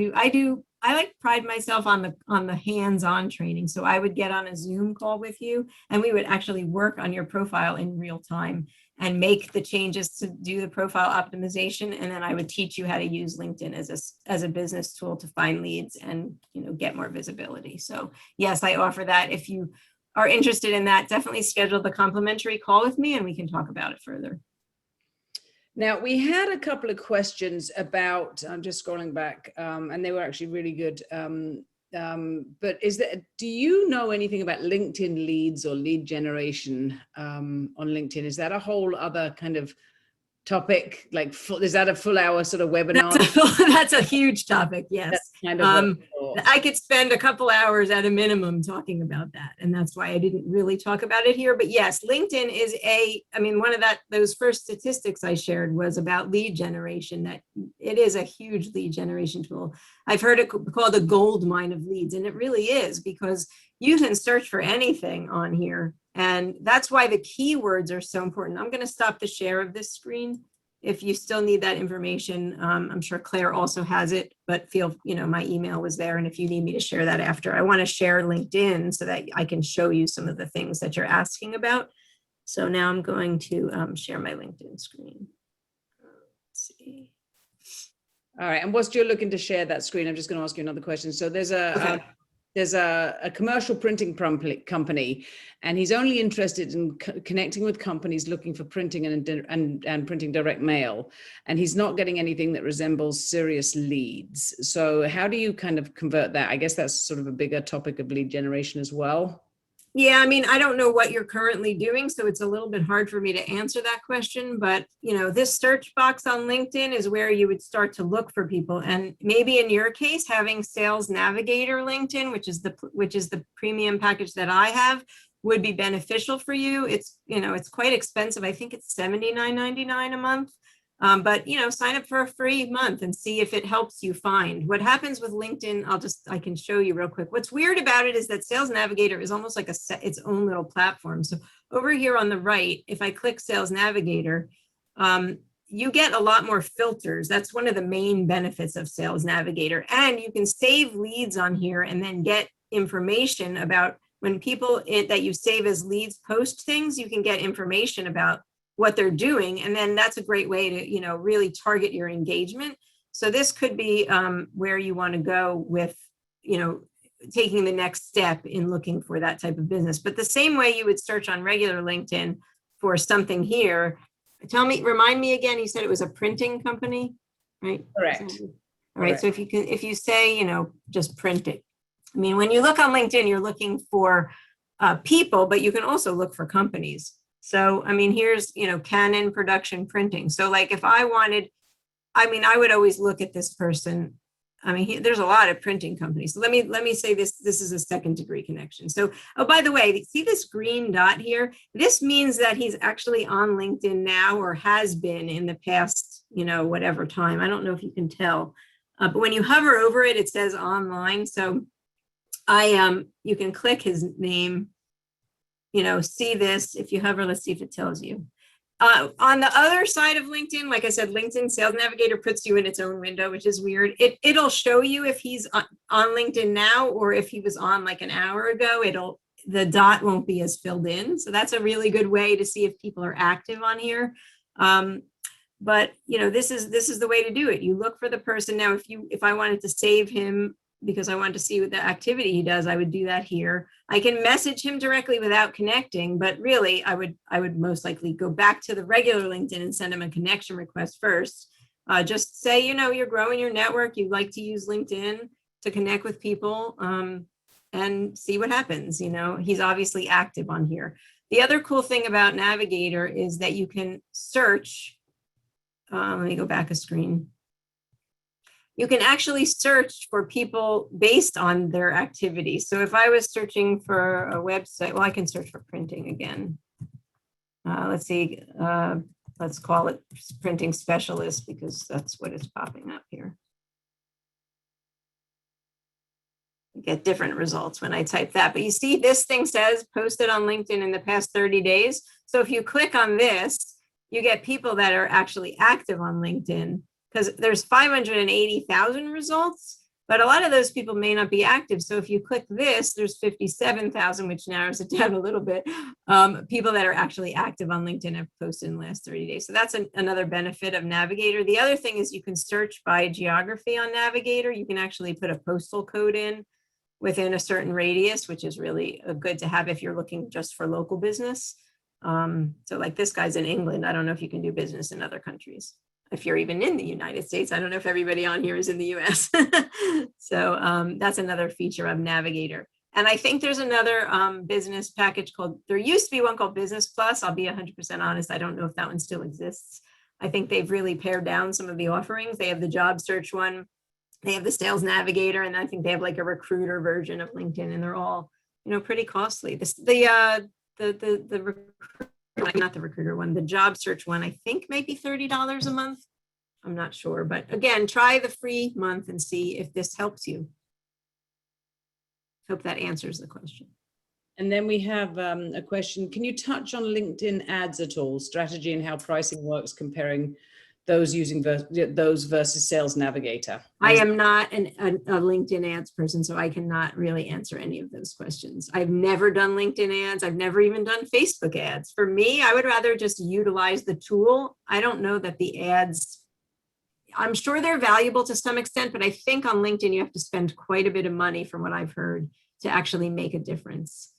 like pride myself on the hands-on training. So I would get on a Zoom call with you and we would actually work on your profile in real time and make the changes to do the profile optimization. And then I would teach you how to use LinkedIn as a business tool to find leads and, get more visibility. So yes, I offer that. If you are interested in that, definitely schedule the complimentary call with me and we can talk about it further. Now, we had a couple of questions about, I'm just scrolling back, and they were actually really good. But do you know anything about LinkedIn leads or lead generation on LinkedIn? Is that a whole other kind of topic? Like, is that a full hour sort of webinar? That's a huge topic. Yes. That's kind of I could spend a couple hours at a minimum talking about that. And that's why I didn't really talk about it here. But yes, LinkedIn is one of those first statistics I shared was about lead generation, that it is a huge lead generation tool. I've heard it called a gold mine of leads, and it really is, because you can search for anything on here. And that's why the keywords are so important. I'm going to stop the share of this screen. If you still need that information, I'm sure Claire also has it, but my email was there. And if you need me to share that after, I want to share LinkedIn so that I can show you some of the things that you're asking about. So now I'm going to share my LinkedIn screen. Let's see. All right. And whilst you're looking to share that screen, I'm just going to ask you another question. So there's a commercial printing company, and he's only interested in connecting with companies looking for printing and printing direct mail. And he's not getting anything that resembles serious leads. So how do you kind of convert that? I guess that's sort of a bigger topic of lead generation as well. Yeah, I don't know what you're currently doing, so it's a little bit hard for me to answer that question. But, this search box on LinkedIn is where you would start to look for people. And maybe in your case, having Sales Navigator LinkedIn, which is the premium package that I have, would be beneficial for you. It's, it's quite expensive. I think it's $79.99 a month. But, sign up for a free month and see if it helps you find. What happens with LinkedIn, I can show you real quick. What's weird about it is that Sales Navigator is almost like its own little platform. So over here on the right, if I click Sales Navigator, you get a lot more filters. That's one of the main benefits of Sales Navigator. And you can save leads on here and then get information about when people that you save as leads post things, you can get information about what they're doing. And then that's a great way to, you know, really target your engagement. So this could be where you want to go with, you know, taking the next step in looking for that type of business. But the same way you would search on regular LinkedIn for something here. Remind me again, you said it was a printing company, right? Correct. All right. So if you say, you know, just print it. I mean, when you look on LinkedIn, you're looking for people, but you can also look for companies. So, I mean, here's, you know, Canon Production Printing. So like if I wanted, I mean, I would always look at this person. I mean, there's a lot of printing companies. So let me say this is a second degree connection. So, oh, by the way, see this green dot here? This means that he's actually on LinkedIn now or has been in the past, you know, whatever time. I don't know if you can tell, but when you hover over it, it says online. So you can click his name, you know, see this. If you hover, let's see if it tells you. On the other side of LinkedIn, like I said, LinkedIn Sales Navigator puts you in its own window, which is weird. It'll show you if he's on LinkedIn now or if he was on like an hour ago. The dot won't be as filled in. So that's a really good way to see if people are active on here. But you know, this is the way to do it. You look for the person. Now, if I wanted to save him because I wanted to see what the activity he does, I would do that here. I can message him directly without connecting, but really I would most likely go back to the regular LinkedIn and send him a connection request first. Just say, you know, you're growing your network. You'd like to use LinkedIn to connect with people and see what happens. You know, he's obviously active on here. The other cool thing about Navigator is that you can search. Let me go back a screen. You can actually search for people based on their activity. So if I was searching for a website, well, I can search for printing again. Let's see, let's call it printing specialist because that's what is popping up here. I get different results when I type that, but you see this thing says posted on LinkedIn in the past 30 days. So if you click on this, you get people that are actually active on LinkedIn. Because there's 580,000 results, but a lot of those people may not be active. So if you click this, there's 57,000, which narrows it down a little bit. People that are actually active on LinkedIn have posted in the last 30 days. So that's another benefit of Navigator. The other thing is you can search by geography on Navigator. You can actually put a postal code in within a certain radius, which is really good to have if you're looking just for local business. So like this guy's in England. I don't know if you can do business in other countries. If you're even in the United States, I don't know if everybody on here is in the US. So that's another feature of Navigator. And I think there's another business package there used to be one called Business Plus. I'll be 100% honest. I don't know if that one still exists. I think they've really pared down some of the offerings. They have the job search one. They have the Sales Navigator. And I think they have like a recruiter version of LinkedIn. And they're all, you know, pretty costly. Not the recruiter one, the job search one, I think maybe $30 a month. I'm not sure, but again, try the free month and see if this helps you. Hope that answers the question. And then we have a question. Can you touch on LinkedIn ads at all? Strategy and how pricing works comparing those using those versus Sales Navigator? I am not a LinkedIn ads person, so I cannot really answer any of those questions. I've never done LinkedIn ads. I've never even done Facebook ads. For me, I would rather just utilize the tool. I don't know that the ads, I'm sure they're valuable to some extent, but I think on LinkedIn, you have to spend quite a bit of money from what I've heard to actually make a difference.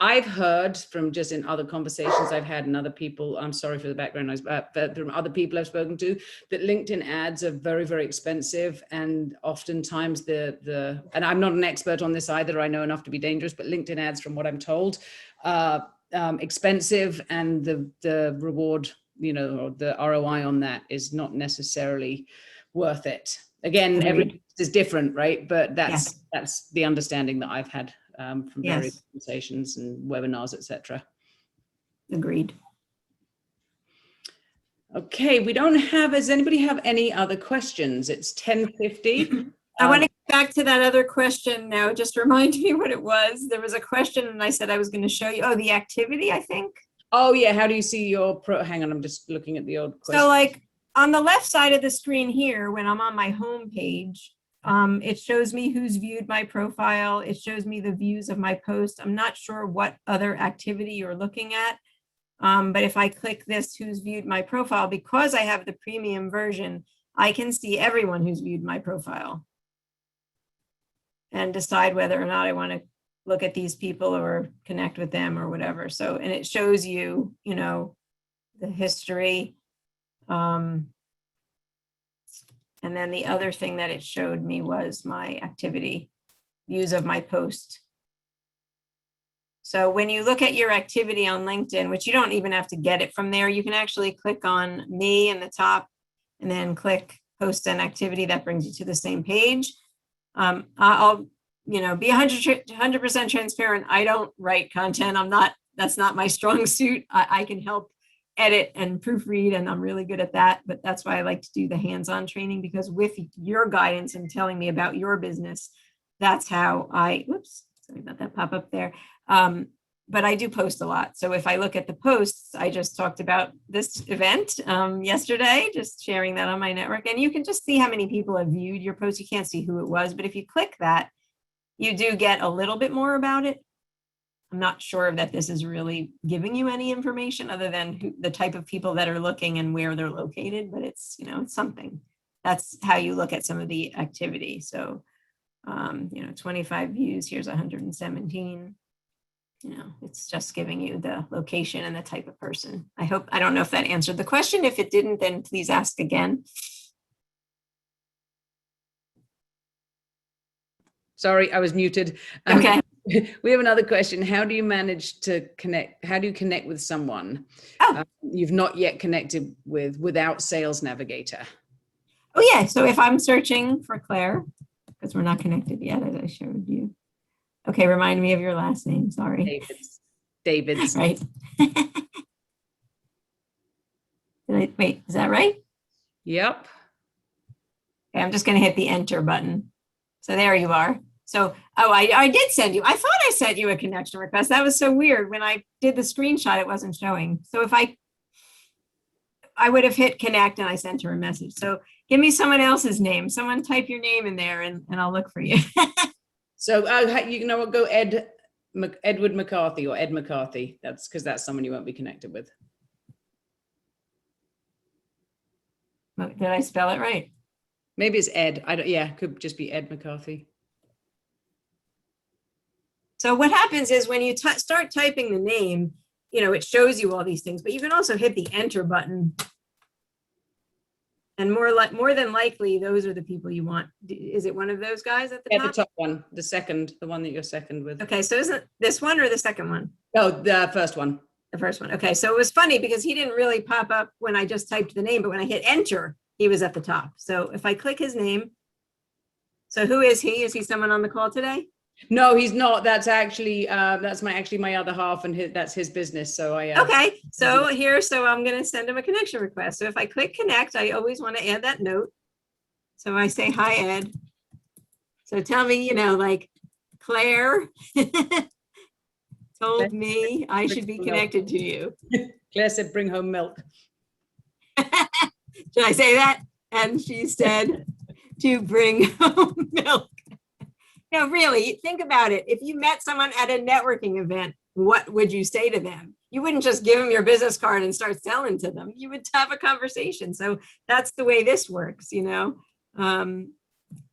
I've heard from just in other conversations I've had and other people, I'm sorry for the background noise, but from other people I've spoken to, that LinkedIn ads are very, very expensive. And oftentimes and I'm not an expert on this either, I know enough to be dangerous, but LinkedIn ads, from what I'm told, expensive, and the reward, you know, or the ROI on that is not necessarily worth it. Again, every is different, right? But that's the understanding that I've had from various conversations and webinars, etc. Agreed. Okay, does anybody have any other questions? It's 10:50. I want to get back to that other question now. Just remind me what it was. There was a question and I said I was going to show you. Oh, the activity, I think. Oh yeah, how do you see your hang on, I'm just looking at the old question. So like on the left side of the screen here, when I'm on my home page, it shows me who's viewed my profile. It shows me the views of my post. I'm not sure what other activity you're looking at. But if I click this, who's viewed my profile, because I have the premium version, I can see everyone who's viewed my profile and decide whether or not I want to look at these people or connect with them or whatever. So, and it shows you, you know, the history. And then the other thing that it showed me was my activity, views of my post. So when you look at your activity on LinkedIn, which you don't even have to get it from there, you can actually click on me in the top and then click post and activity. That brings you to the same page. I'll, you know, be 100% transparent. I don't write content. That's not my strong suit. I can help edit and proofread, and I'm really good at that. But that's why I like to do the hands-on training, because with your guidance and telling me about your business, that's how whoops, sorry about that pop up there. But I do post a lot. So if I look at the posts, I just talked about this event yesterday, just sharing that on my network. And you can just see how many people have viewed your post. You can't see who it was, but if you click that, you do get a little bit more about it. I'm not sure that this is really giving you any information other than the type of people that are looking and where they're located, but it's, you know, it's something. That's how you look at some of the activity. So, you know, 25 views, here's 117. You know, it's just giving you the location and the type of person. I don't know if that answered the question. If it didn't, then please ask again. Sorry, I was muted. Okay. We have another question. How do you manage to connect? How do you connect with someone you've not yet connected with without Sales Navigator? Oh yeah, so if I'm searching for Claire, because we're not connected yet, as I showed you. Okay, remind me of your last name, sorry. David's. Right. Wait, is that right? Yep. Okay, I'm just gonna hit the enter button. So there you are. So, oh, I did send you, I thought I sent you a connection request. That was so weird. When I did the screenshot, it wasn't showing. So if I would have hit connect and I sent her a message. So give me someone else's name. Someone type your name in there and I'll look for you. So you know what, go Edward McCarthy or Ed McCarthy. That's because that's someone you won't be connected with. Did I spell it right? Maybe it's Ed. Yeah, could just be Ed McCarthy. So what happens is when you start typing the name, you know, it shows you all these things, but you can also hit the enter button. And more than likely, those are the people you want. Is it one of those guys at the top? The top one, the one that you're second with. Okay, so isn't this one or the second one? No, the first one. The first one. Okay, so it was funny because he didn't really pop up when I just typed the name, but when I hit enter, he was at the top. So if I click his name, so who is he? Is he someone on the call today? No, he's not. That's actually my other half, and that's his business. So okay. So I'm going to send him a connection request. So if I click connect, I always want to add that note. So I say, hi, Ed. So tell me, you know, like Claire told me I should be connected to you. Claire said, bring home milk. Should I say that? And she said to bring home milk. No, really, think about it. If you met someone at a networking event, what would you say to them? You wouldn't just give them your business card and start selling to them. You would have a conversation. So that's the way this works, you know?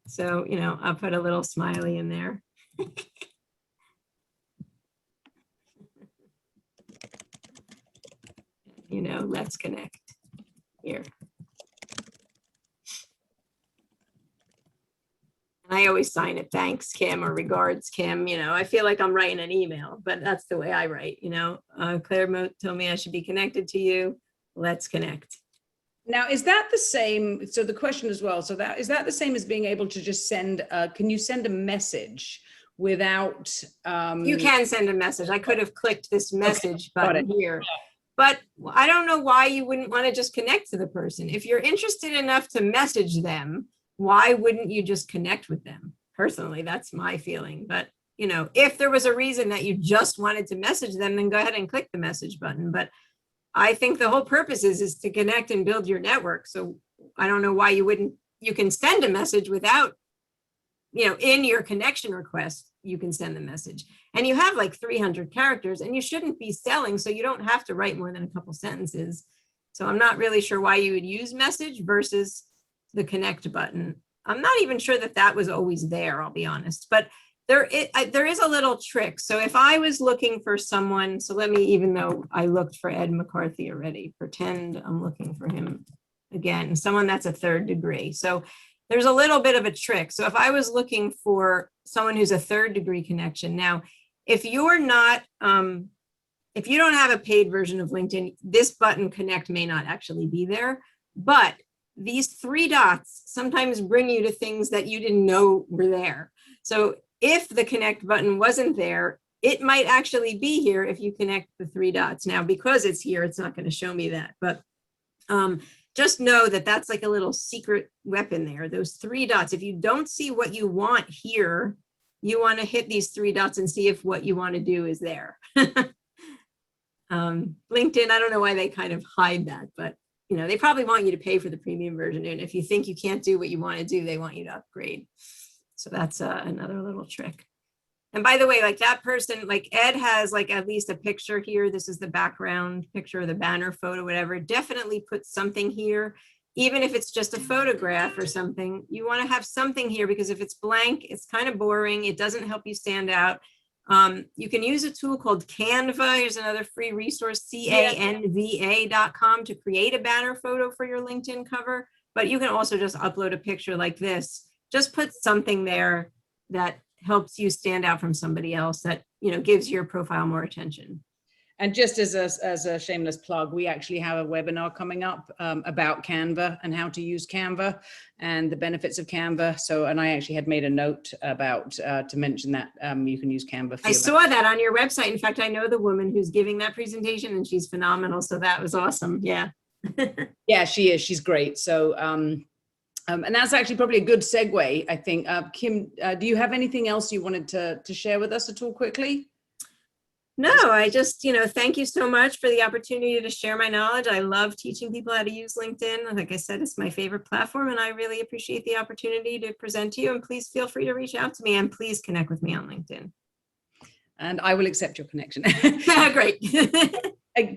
So, you know, I'll put a little smiley in there. You know, let's connect here. I always sign it, thanks, Kim, or regards, Kim. You know, I feel like I'm writing an email, but that's the way I write, you know. Claire told me I should be connected to you. Let's connect. Now, is that the same? So the question as well, so is that the same as being able to just send, can you send a message without? You can send a message. I could have clicked this message button here, but I don't know why you wouldn't want to just connect to the person. If you're interested enough to message them, why wouldn't you just connect with them? Personally, that's my feeling, but you know, if there was a reason that you just wanted to message them, then go ahead and click the message button. But I think the whole purpose is to connect and build your network. So I don't know why you wouldn't, you can send a message without, you know, in your connection request, you can send the message. And you have like 300 characters and you shouldn't be selling, so you don't have to write more than a couple sentences. So I'm not really sure why you would use message versus the connect button. I'm not even sure that that was always there, I'll be honest, but there is a little trick. So if I was looking for someone, so let me, even though I looked for Ed McCarthy already, pretend I'm looking for him again, someone that's a 3rd degree. So there's a little bit of a trick. So if I was looking for someone who's a 3rd degree connection, now, if you're not, if you don't have a paid version of LinkedIn, this button connect may not actually be there, but these 3 dots sometimes bring you to things that you didn't know were there. So if the connect button wasn't there, it might actually be here if you connect the 3 dots. Now, because it's here, it's not going to show me that, but just know that that's like a little secret weapon there. Those 3 dots, if you don't see what you want here, you want to hit these 3 dots and see if what you want to do is there. LinkedIn, I don't know why they kind of hide that, but you know, they probably want you to pay for the premium version. And if you think you can't do what you want to do, they want you to upgrade. So that's another little trick. And by the way, like that person, like Ed has like at least a picture here. This is the background picture, the banner photo, whatever. Definitely put something here. Even if it's just a photograph or something, you want to have something here, because if it's blank, it's kind of boring. It doesn't help you stand out. You can use a tool called Canva. Here's another free resource, canva.com, to create a banner photo for your LinkedIn cover. But you can also just upload a picture like this. Just put something there that helps you stand out from somebody else, that, you know, gives your profile more attention. And just as a shameless plug, we actually have a webinar coming up about Canva and how to use Canva and the benefits of Canva. So, and I actually had made a note about to mention that you can use Canva. I saw that on your website. In fact, I know the woman who's giving that presentation and she's phenomenal. So that was awesome. Yeah. Yeah, she is. She's great. So, and that's actually probably a good segue, I think. Kim, do you have anything else you wanted to share with us at all quickly? No, I just, you know, thank you so much for the opportunity to share my knowledge. I love teaching people how to use LinkedIn. Like I said, it's my favorite platform, and I really appreciate the opportunity to present to you. And please feel free to reach out to me, and please connect with me on LinkedIn. And I will accept your connection. Great.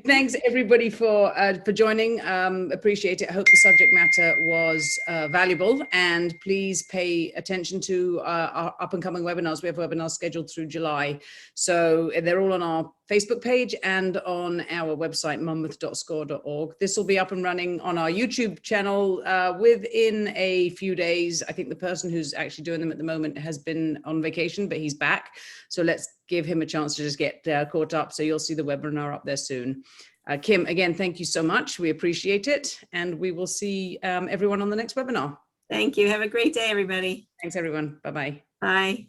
Thanks everybody for joining. Appreciate it. I hope the subject matter was valuable, and please pay attention to our up and coming webinars. We have webinars scheduled through July. So they're all on our Facebook page and on our website, monmouth.score.org. This will be up and running on our YouTube channel within a few days. I think the person who's actually doing them at the moment has been on vacation, but he's back. So let's give him a chance to just get caught up. So you'll see the webinar up there soon. Kim, again, thank you so much. We appreciate it. And we will see everyone on the next webinar. Thank you. Have a great day, everybody. Thanks, everyone. Bye-bye. Bye.